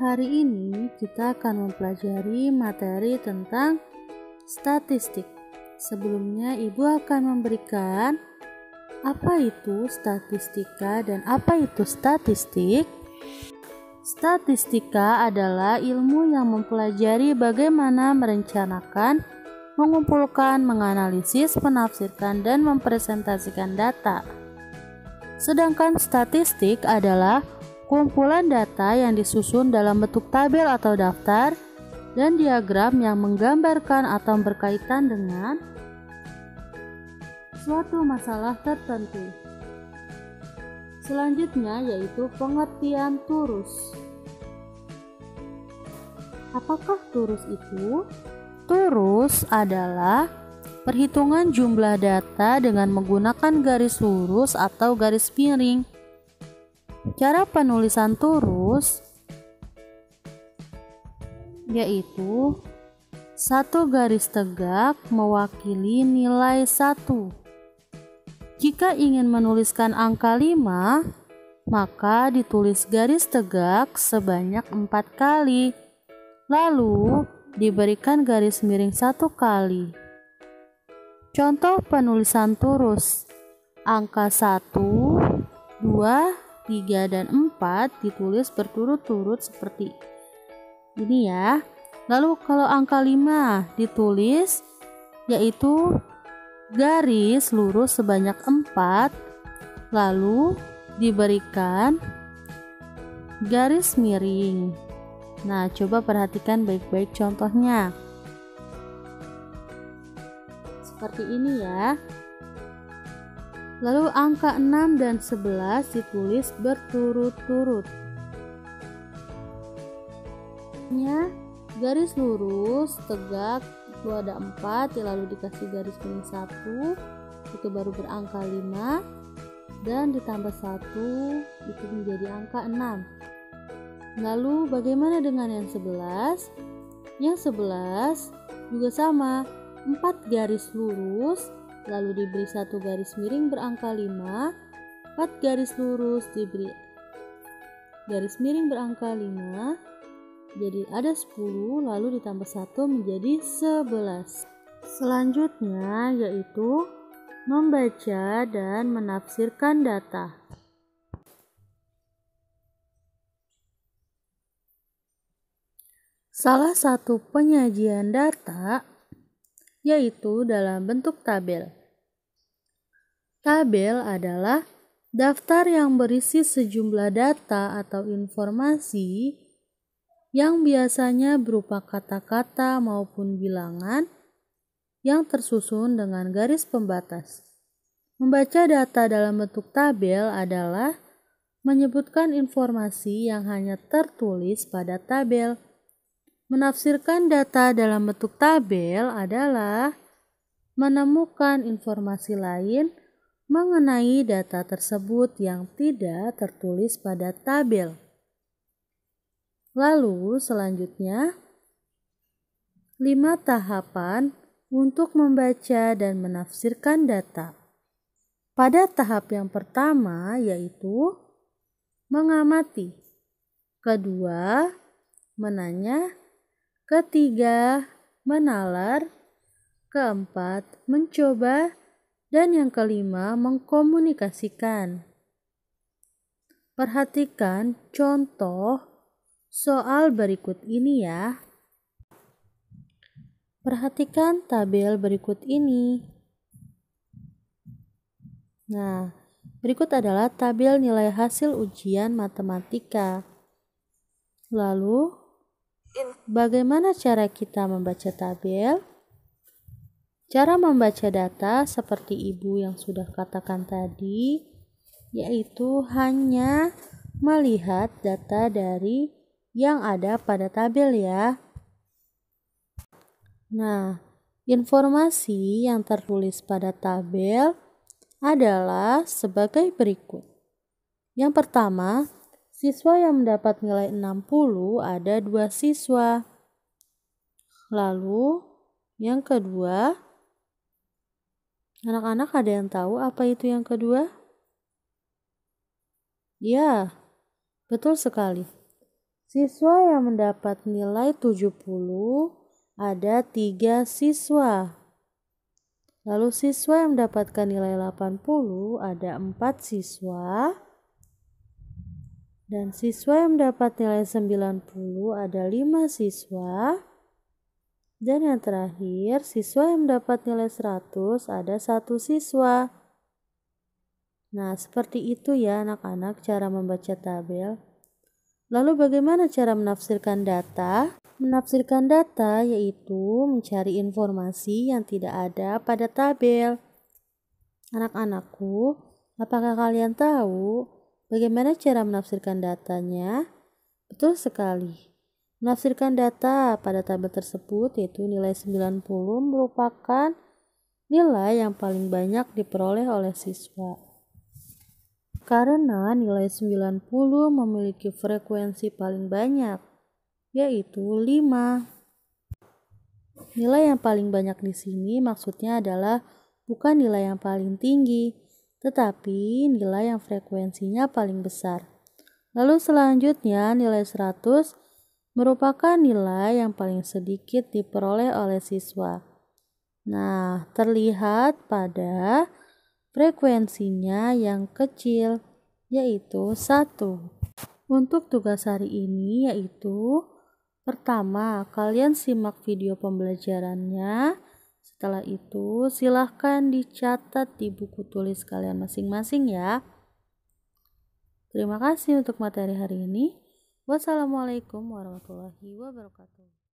Hari ini kita akan mempelajari materi tentang statistik. Sebelumnya Ibu akan memberikan apa itu statistika dan apa itu statistik. Statistika adalah ilmu yang mempelajari bagaimana merencanakan, mengumpulkan, menganalisis, menafsirkan, dan mempresentasikan data. Sedangkan statistik adalah kumpulan data yang disusun dalam bentuk tabel atau daftar dan diagram yang menggambarkan atau berkaitan dengan suatu masalah tertentu. Selanjutnya yaitu pengertian turus. Apakah turus itu? Turus adalah perhitungan jumlah data dengan menggunakan garis lurus atau garis miring. Cara penulisan turus yaitu satu garis tegak mewakili nilai 1. Jika ingin menuliskan angka 5, maka ditulis garis tegak sebanyak 4 kali, lalu diberikan garis miring 1 kali. Contoh penulisan turus: angka 1, 2, 3, dan 4 ditulis berturut-turut seperti ini ya. Lalu kalau angka 5 ditulis yaitu garis lurus sebanyak 4, lalu diberikan garis miring. Nah, coba perhatikan baik-baik contohnya. Seperti ini ya. Lalu angka 6 dan 11 ditulis berturut-turut. Garis lurus tegak itu ada 4, lalu dikasih garis miring 1, itu baru berangka 5, dan ditambah 1 itu menjadi angka 6. Lalu bagaimana dengan yang 11? Yang 11 juga sama, 4 garis lurus, lalu diberi 1 garis miring berangka 5, 4 garis lurus diberi garis miring berangka 5, jadi ada 10, lalu ditambah 1 menjadi 11. Selanjutnya yaitu membaca dan menafsirkan data. Salah satu penyajian data yaitu dalam bentuk tabel. Tabel adalah daftar yang berisi sejumlah data atau informasi yang biasanya berupa kata-kata maupun bilangan yang tersusun dengan garis pembatas. Membaca data dalam bentuk tabel adalah menyebutkan informasi yang hanya tertulis pada tabel. Menafsirkan data dalam bentuk tabel adalah menemukan informasi lain mengenai data tersebut yang tidak tertulis pada tabel. Lalu selanjutnya 5 tahapan untuk membaca dan menafsirkan data. Pada tahap yang pertama yaitu mengamati, kedua menanya, ketiga menalar, keempat mencoba, dan yang kelima mengkomunikasikan. Perhatikan contoh soal berikut ini ya. Perhatikan tabel berikut ini. Nah, berikut adalah tabel nilai hasil ujian matematika. Lalu, bagaimana cara kita membaca tabel? Cara membaca data seperti Ibu yang sudah katakan tadi, yaitu hanya melihat data dari yang ada pada tabel ya. Nah, informasi yang tertulis pada tabel adalah sebagai berikut. Yang pertama, siswa yang mendapat nilai 60 ada 2 siswa. Lalu, yang kedua, anak-anak ada yang tahu apa itu yang kedua? Ya, betul sekali. Siswa yang mendapat nilai 70 ada 3 siswa. Lalu siswa yang mendapatkan nilai 80 ada 4 siswa. Dan siswa yang mendapat nilai 90 ada 5 siswa. Dan yang terakhir, siswa yang mendapat nilai 100 ada 1 siswa. Nah, seperti itu ya anak-anak cara membaca tabel. Lalu bagaimana cara menafsirkan data? Menafsirkan data yaitu mencari informasi yang tidak ada pada tabel. Anak-anakku, apakah kalian tahu bagaimana cara menafsirkan datanya? Betul sekali. Menafsirkan data pada tabel tersebut yaitu nilai 90 merupakan nilai yang paling banyak diperoleh oleh siswa. Karena nilai 90 memiliki frekuensi paling banyak, yaitu 5. Nilai yang paling banyak di sini maksudnya adalah bukan nilai yang paling tinggi, tetapi nilai yang frekuensinya paling besar. Lalu selanjutnya nilai 100 merupakan nilai yang paling sedikit diperoleh oleh siswa. Nah, terlihat pada frekuensinya yang kecil, yaitu 1. Untuk tugas hari ini yaitu pertama, kalian simak video pembelajarannya. Setelah itu, silahkan dicatat di buku tulis kalian masing-masing ya. Terima kasih untuk materi hari ini. Wassalamualaikum warahmatullahi wabarakatuh.